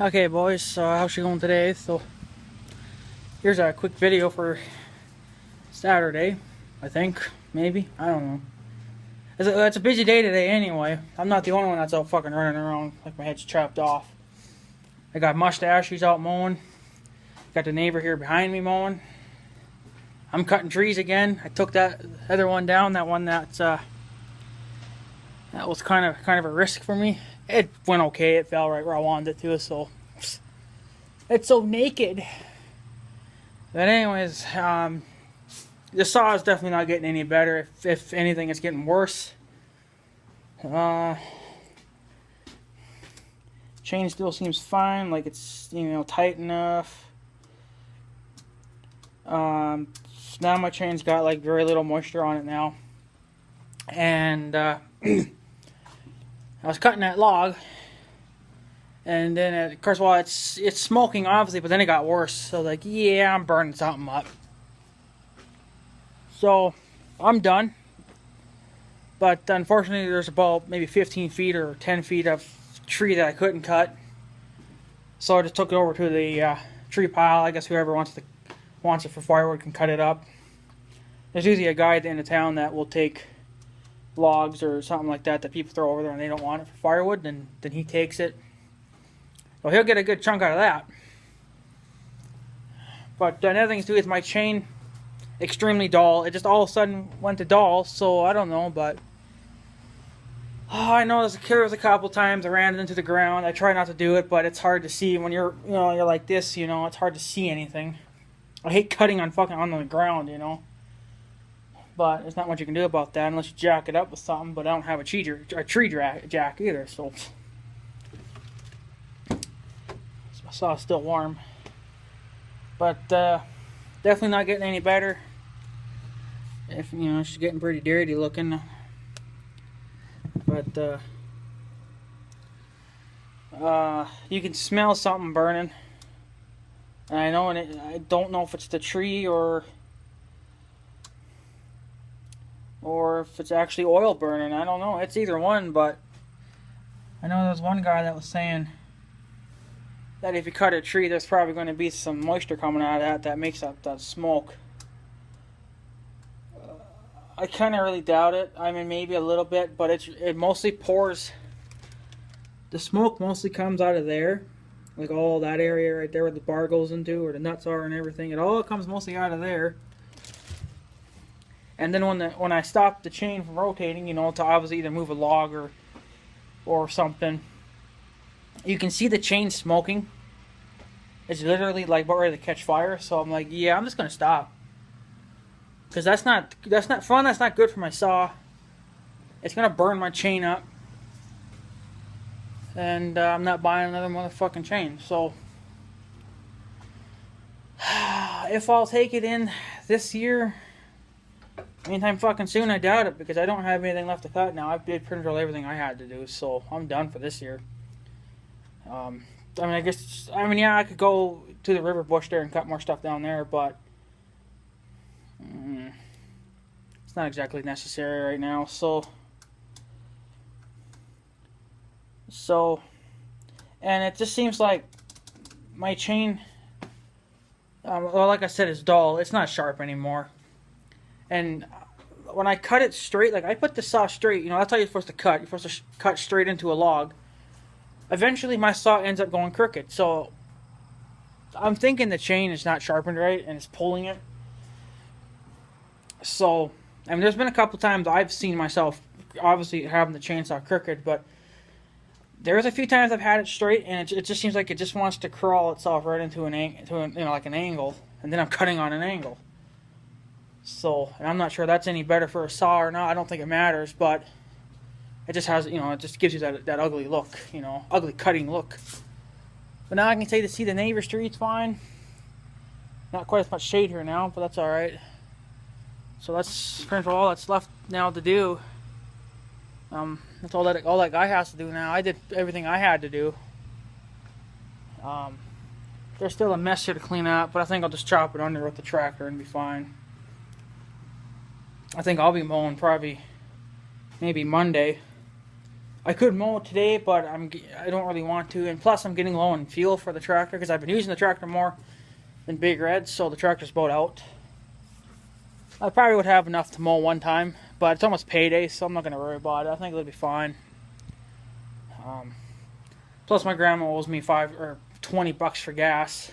Okay, boys, so how's she going today? So, here's a quick video for Saturday, I think. Maybe? I don't know. It's a busy day today anyway. I'm not the only one that's out fucking running around like my head's chopped off. I got Mustache, he's out mowing. Got the neighbor here behind me mowing. I'm cutting trees again. I took that other one down, that one that was kind of a risk for me. It went okay, it fell right where I wanted it to, so it's so naked. But anyways, the saw is definitely not getting any better. If anything, it's getting worse. Chain still seems fine, like it's, you know, tight enough. Now my chain's got like very little moisture on it now. And I was cutting that log, and then of course, well, it's smoking obviously, but then it got worse. So like, yeah, I'm burning something up. So I'm done. But unfortunately, there's about maybe 15 feet or 10 feet of tree that I couldn't cut. So I just took it over to the tree pile. I guess whoever wants it for firewood can cut it up. There's usually a guy at the end of town that will take logs or something like that people throw over there and they don't want it for firewood, then he takes it. So he'll get a good chunk out of that. But another thing too is my chain extremely dull. It just all of a sudden went to dull, so I don't know, but I know there was a couple times I ran it into the ground. I try not to do it, but it's hard to see when you're like this, it's hard to see anything. I hate cutting on the ground, But there's not much you can do about that unless you jack it up with something. But I don't have a tree jack either, so my saw's still warm. But definitely not getting any better. If she's getting pretty dirty looking. But you can smell something burning. And I know, I don't know if it's the tree or if it's actually oil burning. I don't know. It's either one, but I know there was one guy that was saying that if you cut a tree, there's probably going to be some moisture coming out of that makes up that smoke. I kind of really doubt it. I mean, maybe a little bit, but it mostly pours. The smoke mostly comes out of there, like all that area right there where the bar goes into, where the nuts are and everything. It all comes mostly out of there. And then when I stop the chain from rotating, to obviously either move a log or something, you can see the chain smoking. It's literally like about ready to catch fire. So I'm like, yeah, I'm just gonna stop, because that's not fun. That's not good for my saw. It's gonna burn my chain up, and I'm not buying another motherfucking chain. So if I'll take it in this year, anytime fucking soon, I doubt it, because I don't have anything left to cut now. I did pretty much everything I had to do, so I'm done for this year. Yeah, I could go to the river bush there and cut more stuff down there, but it's not exactly necessary right now. And it just seems like my chain, well, like I said, it's dull. It's not sharp anymore. And when I cut it straight, like I put the saw straight, that's how you're supposed to cut. You're supposed to cut straight into a log. Eventually, my saw ends up going crooked. So I'm thinking the chain is not sharpened right and it's pulling it. So, I mean, there's been a couple times I've seen myself obviously having the chainsaw crooked, but there's a few times I've had it straight, and it just seems like it just wants to crawl itself right into an angle, and then I'm cutting on an angle. So, and I'm not sure that's any better for a saw or not. I don't think it matters, but it just has, it just gives you that ugly look, ugly cutting look. But now I can see the neighbor's tree, it's fine. Not quite as much shade here now, but that's alright. So that's pretty much all that's left now to do. That's all that guy has to do now. I did everything I had to do. There's still a mess here to clean up, but I think I'll just chop it under with the tractor and be fine. I think I'll be mowing probably maybe Monday. I could mow today, but I don't really want to. And plus, I'm getting low on fuel for the tractor because I've been using the tractor more than Big Red, so the tractor's about out. I probably would have enough to mow one time, but it's almost payday, so I'm not going to worry about it. I think it'll be fine. Plus, my grandma owes me $20 for gas.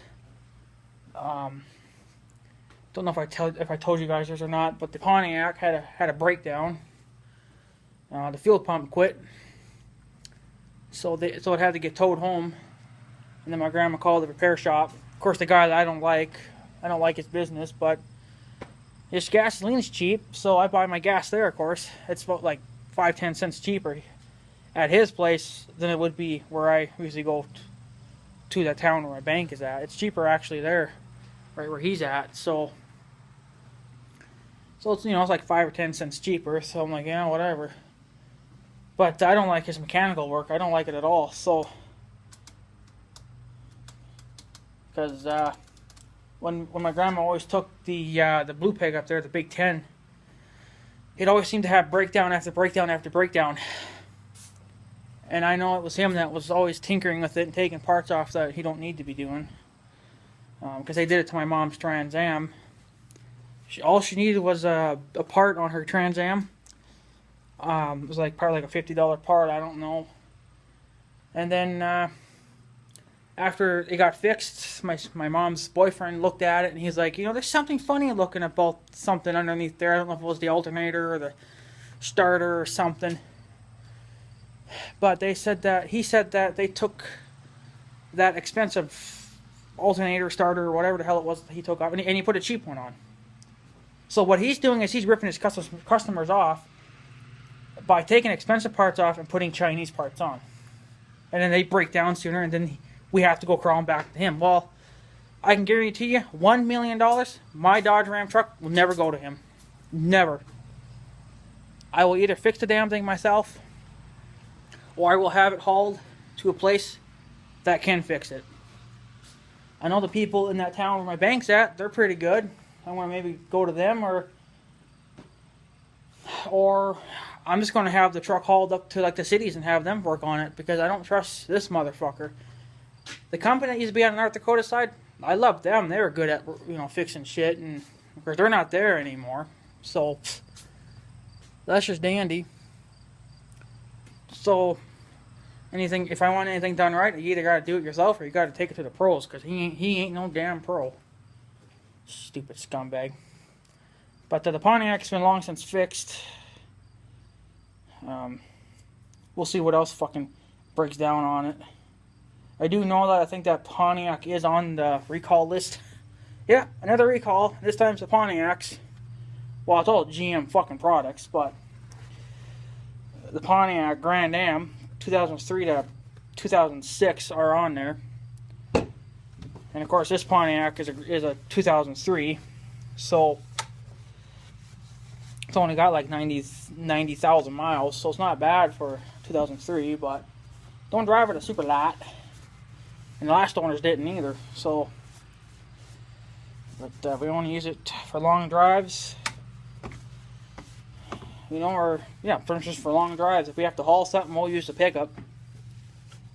Don't know if I told you guys this or not, but the Pontiac had a breakdown. The fuel pump quit, so it had to get towed home. And then my grandma called the repair shop. Of course, the guy that I don't like his business, but his gasoline's cheap, so I buy my gas there. Of course, it's about like 5-10 cents cheaper at his place than it would be where I usually go to that town where my bank is at. It's cheaper actually there, right where he's at. So it's, you know, it's like 5 or 10 cents cheaper. So I'm like, yeah, whatever. But I don't like his mechanical work. I don't like it at all. So because when my grandma always took the blue pig up there, the Big 10, it always seemed to have breakdown after breakdown after breakdown. And I know it was him that was always tinkering with it and taking parts off that he don't need to be doing. Because they did it to my mom's Trans Am. All she needed was a part on her Trans Am. It was like probably like a $50 part, I don't know. And then after it got fixed, my mom's boyfriend looked at it and he's like, you know, there's something funny looking about something underneath there. I don't know if it was the alternator or the starter or something. But he said that they took that expensive alternator, starter, or whatever the hell it was that he took off, and he put a cheap one on. So what he's doing is he's ripping his customers off by taking expensive parts off and putting Chinese parts on. And then they break down sooner, and then we have to go crawling back to him. Well, I can guarantee you, $1 million, my Dodge Ram truck will never go to him. Never. I will either fix the damn thing myself, or I will have it hauled to a place that can fix it. I know the people in that town where my bank's at, they're pretty good. I want to maybe go to them, or I'm just going to have the truck hauled up to like the cities and have them work on it, because I don't trust this motherfucker. The company that used to be on the North Dakota side, I loved them. They were good at, you know, fixing shit, and of course they're not there anymore. So that's just dandy. So if I want anything done right, you either got to do it yourself or you got to take it to the pros, because he ain't no damn pro. Stupid scumbag. But the Pontiac's been long since fixed. We'll see what else fucking breaks down on it. I do know that I think that Pontiac is on the recall list. Yeah, another recall. This time's the Pontiacs. Well, it's all GM fucking products, but the Pontiac Grand Am 2003 to 2006 are on there. And of course this Pontiac is a 2003, so it's only got like 90,000 miles, so it's not bad for 2003, but don't drive it a super light. And the last owners didn't either, so but we only use it for long drives. You know, or, yeah, for instance, for long drives. If we have to haul something, we'll use the pickup.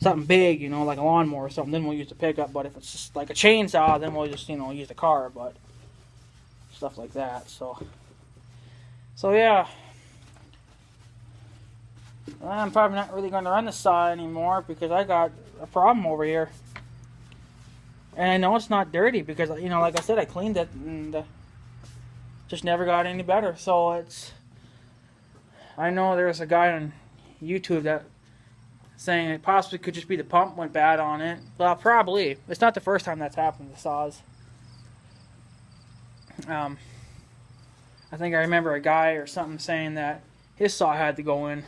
Something big, you know, like a lawnmower or something, then we'll use the pickup. But if it's just like a chainsaw, then we'll just, you know, use the car. But stuff like that, so yeah. I'm probably not really going to run the saw anymore because I got a problem over here. And I know it's not dirty because, you know, like I said, I cleaned it and just never got any better. So it's... I know there's a guy on YouTube that saying it possibly could just be the pump went bad on it. Well, probably. It's not the first time that's happened to saws. I think I remember a guy or something saying that his saw had to go in and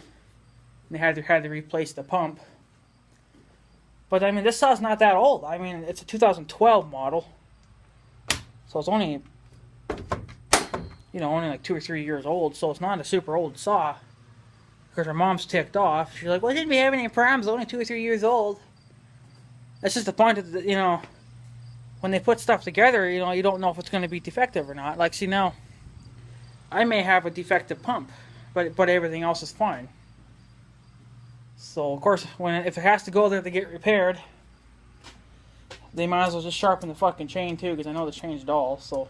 they had to replace the pump. But I mean, this saw's not that old. I mean, it's a 2012 model, so it's only, you know, only like 2 or 3 years old, so it's not a super old saw. Because her mom's ticked off. She's like, well, didn't we have any problems? It's only 2 or 3 years old. That's just the point of the, you know, when they put stuff together, you know, you don't know if it's going to be defective or not. Like, see, now, I may have a defective pump, but everything else is fine. So of course, if it has to go there to get repaired, they might as well just sharpen the fucking chain too, because I know the chain's dull. So,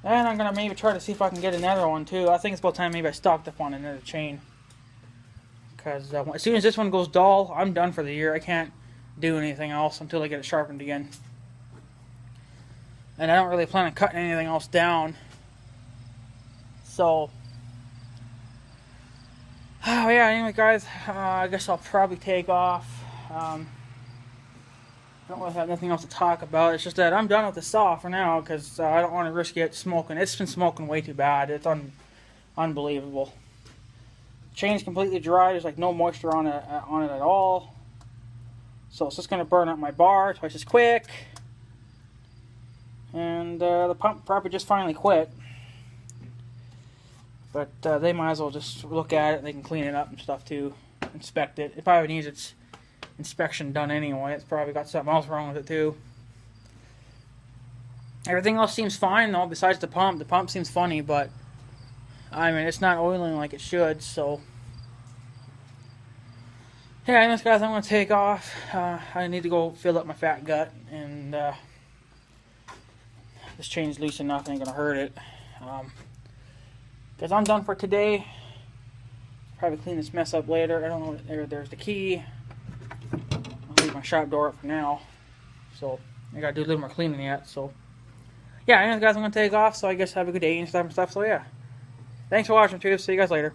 and I'm gonna maybe try to see if I can get another one too. I think it's about time maybe I stocked up on another chain, because as soon as this one goes dull, I'm done for the year. I can't do anything else until I get it sharpened again. And I don't really plan on cutting anything else down. So, oh yeah, anyway guys, I guess I'll probably take off. I don't really have nothing else to talk about. It's just that I'm done with the saw for now, because I don't want to risk it smoking. It's been smoking way too bad. It's unbelievable. Chain's completely dry. There's like no moisture on it at all. So it's just going to burn up my bar twice as quick. And the pump probably just finally quit. But they might as well just look at it. They can clean it up and stuff too. Inspect it. It probably needs its inspection done anyway. It's probably got something else wrong with it too. Everything else seems fine though, besides the pump. The pump seems funny, but I mean, it's not oiling like it should, so yeah, anyways guys, I'm going to take off. I need to go fill up my fat gut, and this chain's loose enough, ain't going to hurt it. Because I'm done for today. Probably clean this mess up later. I don't know, there's the key. I'll leave my shop door up for now. So, I got to do a little more cleaning yet, so yeah, anyways guys, I'm going to take off, so I guess have a good day and stuff. So yeah, thanks for watching too. See you guys later.